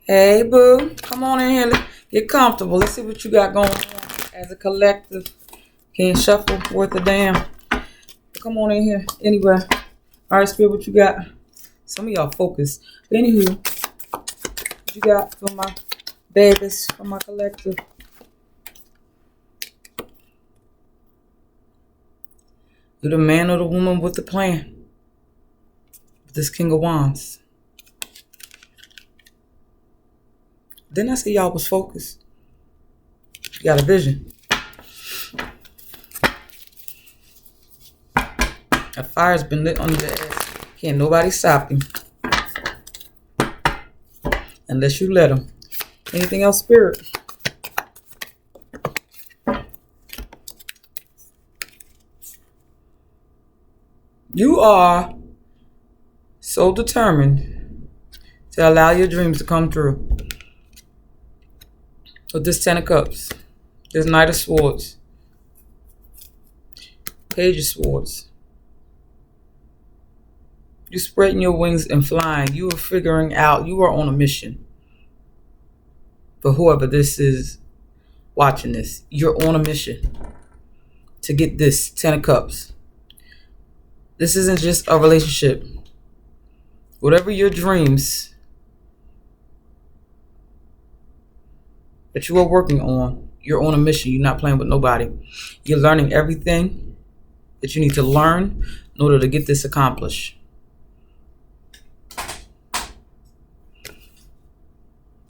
Hey, boo. Come on in here. Get comfortable. Let's see what you got going on as a collective. Can't shuffle worth a damn. Come on in here. Anyway. All right, Spirit, what you got? Some of y'all focus. But anywho, what you got for my babies, for my collective? You're the man or the woman with the plan. This King of Wands. Didn't I say y'all was focused? You got a vision. A fire's been lit on your ass. Can't nobody stop you. Unless you let them. Anything else, Spirit? You are so determined to allow your dreams to come true. With this 10 of Cups, this Knight of Swords, Page of Swords. You're spreading your wings and flying. You are figuring out, you are on a mission. For whoever this is watching this, you're on a mission to get this 10 of Cups. This isn't just a relationship. Whatever your dreams that you are working on, you're on a mission. You're not playing with nobody. You're learning everything that you need to learn in order to get this accomplished.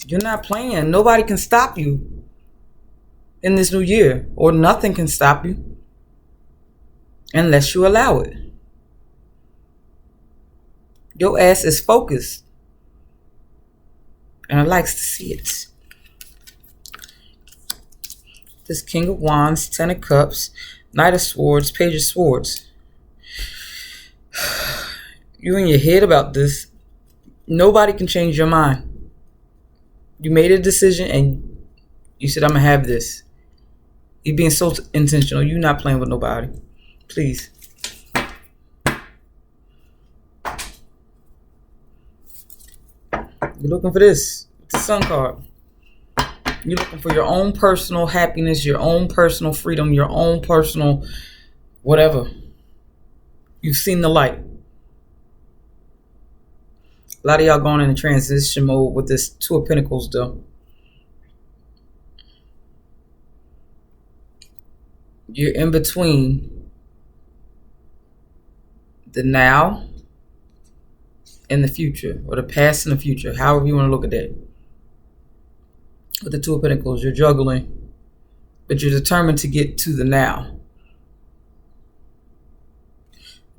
You're not playing. Nobody can stop you in this new year, or nothing can stop you unless you allow it. Your ass is focused, and I likes to see it. This King of Wands, 10 of Cups, Knight of Swords, Page of Swords. You in your head about this. Nobody can change your mind. You made a decision and you said, I'm going to have this. You're being so intentional. You're not playing with nobody. Please. You're looking for this. It's the Sun card. You're looking for your own personal happiness, your own personal freedom, your own personal whatever. You've seen the light. A lot of y'all going into transition mode with this Two of Pentacles, though. You're in between the now and the future, or the past and the future, however you want to look at that. With the Two of Pentacles, you're juggling, but you're determined to get to the now.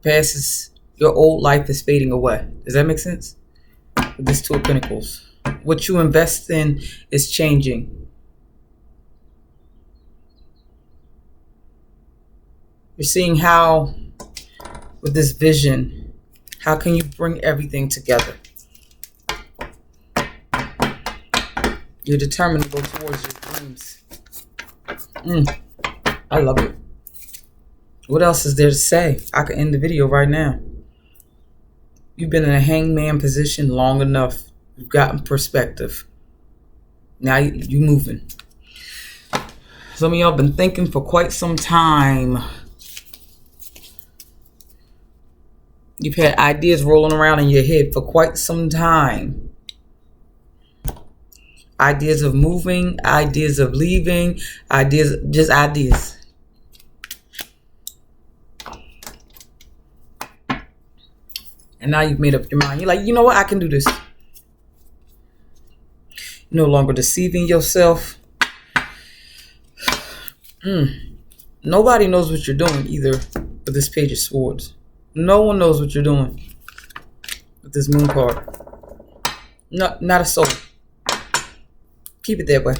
Past is, your old life is fading away. Does that make sense? With this Two of Pentacles, what you invest in is changing. You're seeing how, with this vision, how can you bring everything together? You're determined to go towards your dreams. I love it. What else is there to say? I could end the video right now. You've been in a hangman position long enough. You've gotten perspective. Now you're moving. Some of y'all been thinking for quite some time. You've had ideas rolling around in your head for quite some time. Ideas of moving, ideas of leaving, ideas, just ideas. And now you've made up your mind. You're like, you know what? I can do this. You're no longer deceiving yourself. Nobody knows what you're doing either with this Page of Swords. No one knows what you're doing with this Moon card. No, not a soul. Keep it that way.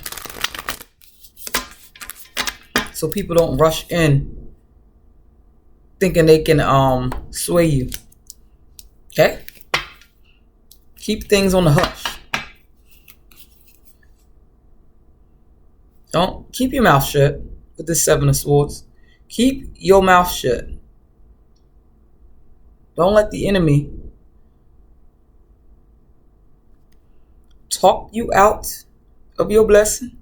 So people don't rush in thinking they can sway you. Okay? Keep things on the hush. Don't keep your mouth shut with this Seven of Swords. Keep your mouth shut. Don't let the enemy talk you out of your blessing.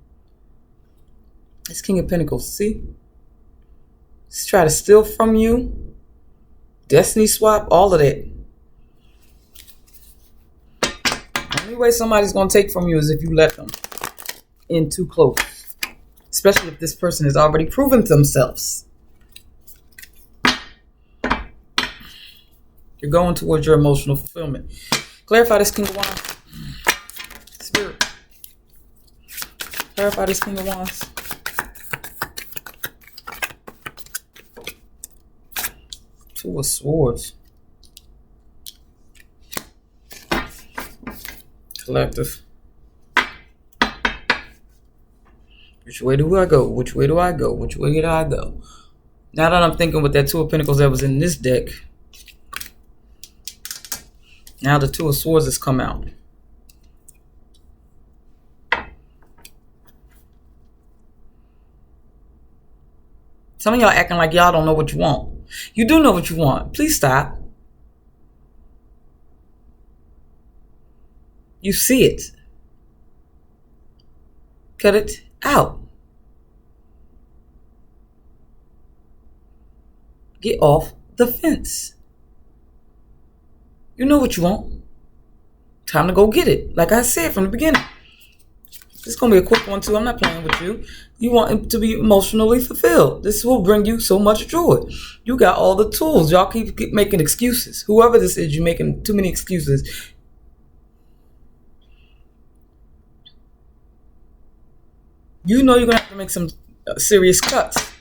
It's King of Pentacles, see? Just try to steal from you. Destiny swap, all of that. The only way somebody's going to take from you is if you let them in too close. Especially if this person has already proven themselves. You're going towards your emotional fulfillment. Clarify this, King of Wands. Spirit. Clarify this, King of Wands. Two of Swords. Collective. Which way do I go? Which way do I go? Which way do I go? Now that I'm thinking with that Two of Pentacles that was in this deck, now the Two of Swords has come out. Some of y'all acting like y'all don't know what you want. You do know what you want. Please stop. You see it. Cut it out. Get off the fence. You know what you want. Time to go get it. Like I said from the beginning. This is going to be a quick one too. I'm not playing with you. You want it to be emotionally fulfilled. This will bring you so much joy. You got all the tools. Y'all keep making excuses. Whoever this is, you're making too many excuses. You know you're going to have to make some serious cuts.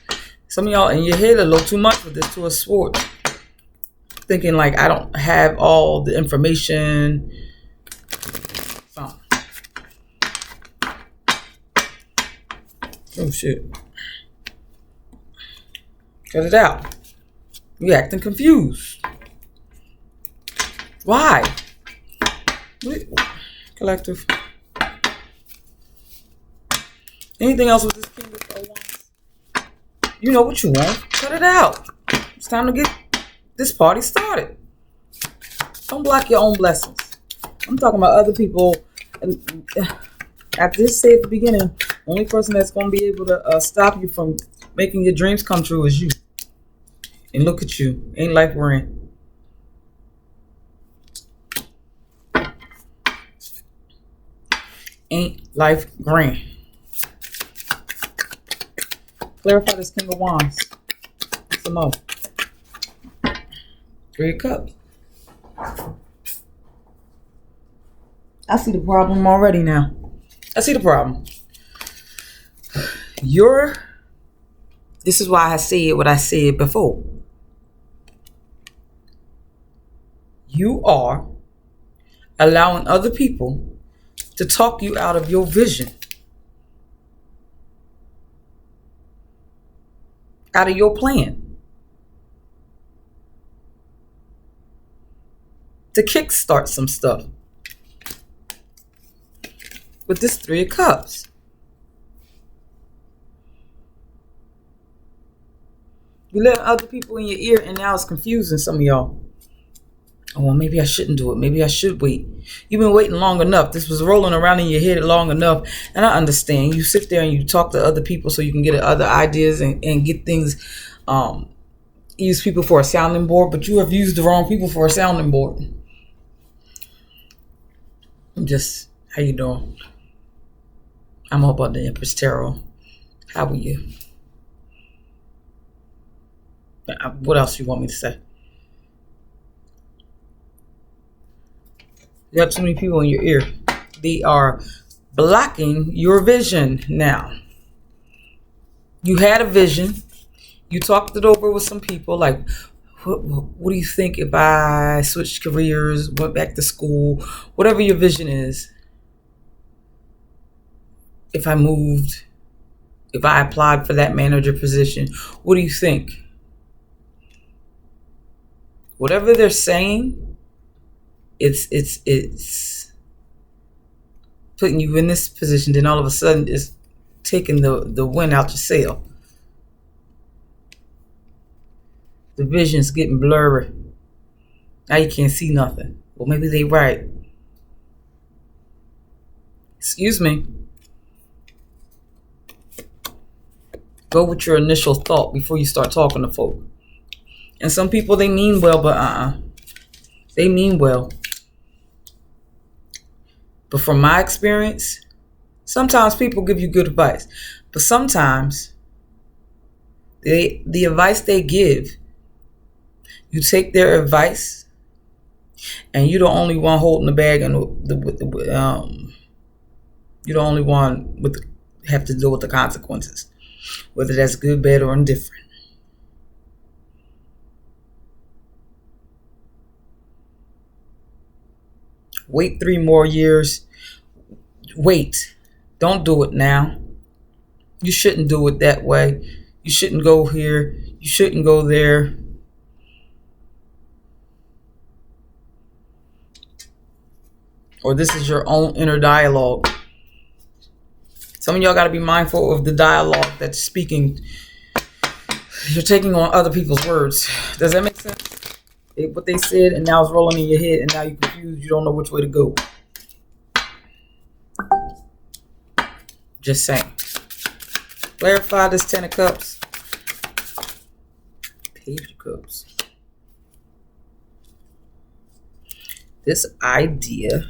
Some of y'all in your head a little too much with this Two of Swords. Thinking like I don't have all the information. Oh shit. Cut it out. You acting confused. Why? Collective. Anything else with this King of Wands? You know what you want. Cut it out. It's time to get this party started. Don't block your own blessings. I'm talking about other people. And I just said at the beginning, the only person that's going to be able to stop you from making your dreams come true is you. And look at you. Ain't life we're in. Ain't life grand. Clarify this King of Wands. Some more. Three of Cups. I see the problem already now. I see the problem. This is why I said what I said before. You are allowing other people to talk you out of your vision. Out of your plan. To kickstart some stuff. With this Three of Cups. You let other people in your ear and now it's confusing some of y'all. Oh, well, maybe I shouldn't do it. Maybe I should wait. You've been waiting long enough. This was rolling around in your head long enough. And I understand. You sit there and you talk to other people so you can get other ideas and get things, use people for a sounding board. But you have used the wrong people for a sounding board. How you doing? I'm up on the Empress Tarot. How are you? What else you want me to say? You have too many people in your ear. They are blocking your vision now. You had a vision. You talked it over with some people. Like, what do you think if I switched careers, went back to school, whatever your vision is? If I moved, if I applied for that manager position, what do you think? Whatever they're saying, it's putting you in this position. Then all of a sudden, it's taking the wind out your sail. The vision's getting blurry. Now you can't see nothing. Well, maybe they right. Excuse me. Go with your initial thought before you start talking to folk. And some people, they mean well, but they mean well. But from my experience, sometimes people give you good advice. But sometimes the advice they give, you take their advice and you're the only one holding the bag, and you're the only one have to deal with the consequences, whether that's good, bad, or indifferent. Wait 3 more years. Wait. Don't do it now. You shouldn't do it that way. You shouldn't go here. You shouldn't go there. Or this is your own inner dialogue. Some of y'all got to be mindful of the dialogue that's speaking. You're taking on other people's words. Does that make sense? What they said, and now it's rolling in your head, and now you're confused. You don't know which way to go. Just saying. Clarify this 10 of Cups. Page of Cups. This idea.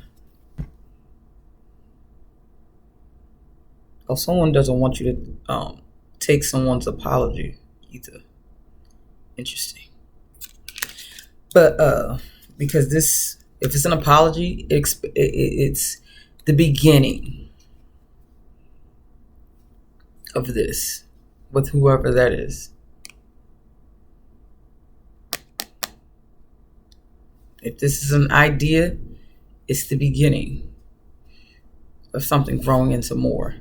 Oh, someone doesn't want you to take someone's apology either. Interesting. But because this, if it's an apology, it's the beginning of this with whoever that is. If this is an idea, it's the beginning of something growing into more.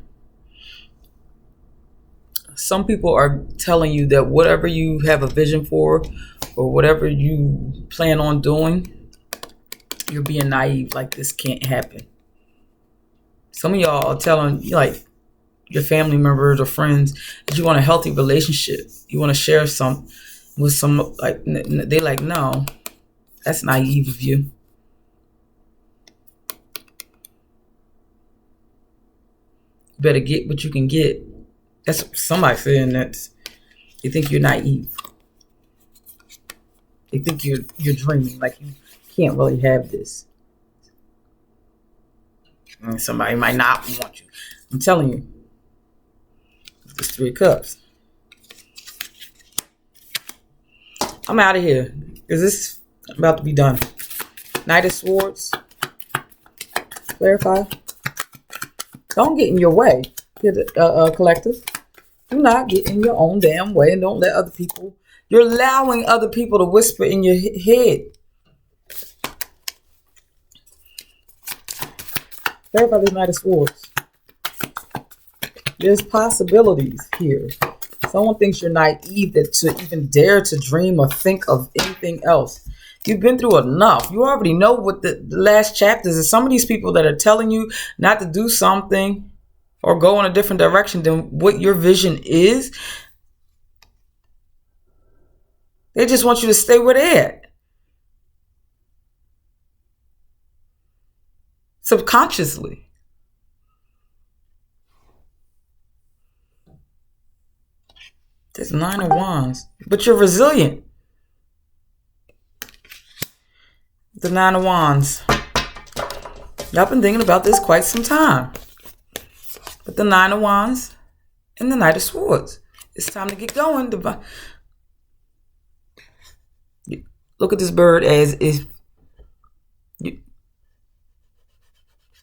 Some people are telling you that whatever you have a vision for or whatever you plan on doing, you're being naive, like this can't happen. Some of y'all are telling, like, your family members or friends that you want a healthy relationship. You want to share some with some, like, they like, no, that's naive of you. You better get what you can get. That's somebody saying that. They think you're naive. They think you're dreaming, like you can't really have this. And somebody might not want you. I'm telling you. It's 3 of Cups. I'm out of here. Because this is about to be done. Knight of Swords. Clarify. Don't get in your way. Collective. Do not get in your own damn way, and don't let other people. You're allowing other people to whisper in your head. Clarify this Knight of Swords. There's possibilities here. Someone thinks you're naive to even dare to dream or think of anything else. You've been through enough. You already know what the last chapters is. Some of these people that are telling you not to do something or go in a different direction than what your vision is, they just want you to stay where they're at. Subconsciously. There's 9 of Wands. But you're resilient. The 9 of Wands. Y'all been thinking about this quite some time. But the 9 of Wands and the Knight of Swords. It's time to get going. Look at this bird as if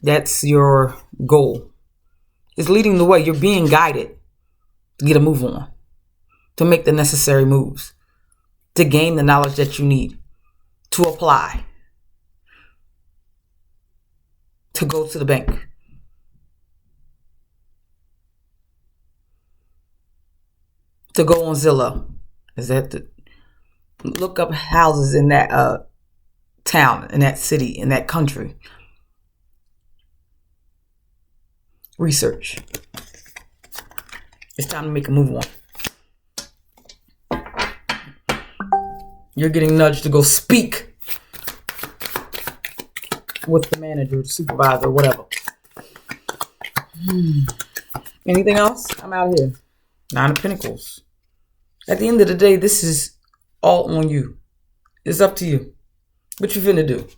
that's your goal. It's leading the way. You're being guided to get a move on, to make the necessary moves, to gain the knowledge that you need, to apply, to go to the bank. To go on Zillow. Is that the look up houses in that town, in that city, in that country. Research. It's time to make a move on. You're getting nudged to go speak with the manager, the supervisor, whatever. Anything else? I'm out of here. 9 of Pentacles. At the end of the day, this is all on you. It's up to you. What you finna do?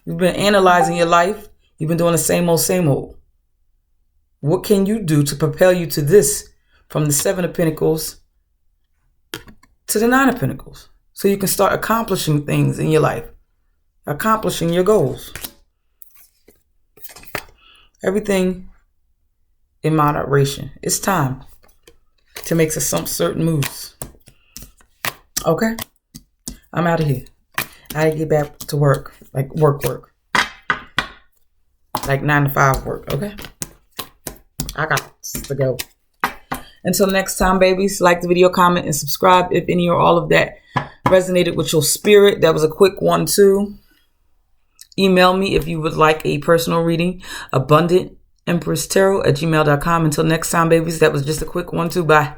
You've been analyzing your life. You've been doing the same old, same old. What can you do to propel you to this from the 7 of Pentacles to the 9 of Pentacles? So you can start accomplishing things in your life. Accomplishing your goals. Everything in moderation. It's time to make some certain moves. Okay? I'm out of here. I gotta get back to work. Like work. Like 9 to 5 work. Okay? I got to go. Until next time, babies, like the video, comment, and subscribe if any or all of that resonated with your spirit. That was a quick one, too. Email me if you would like a personal reading. AbundantEmpressTarot@gmail.com. Until next time, babies, that was just a quick one, too. Bye.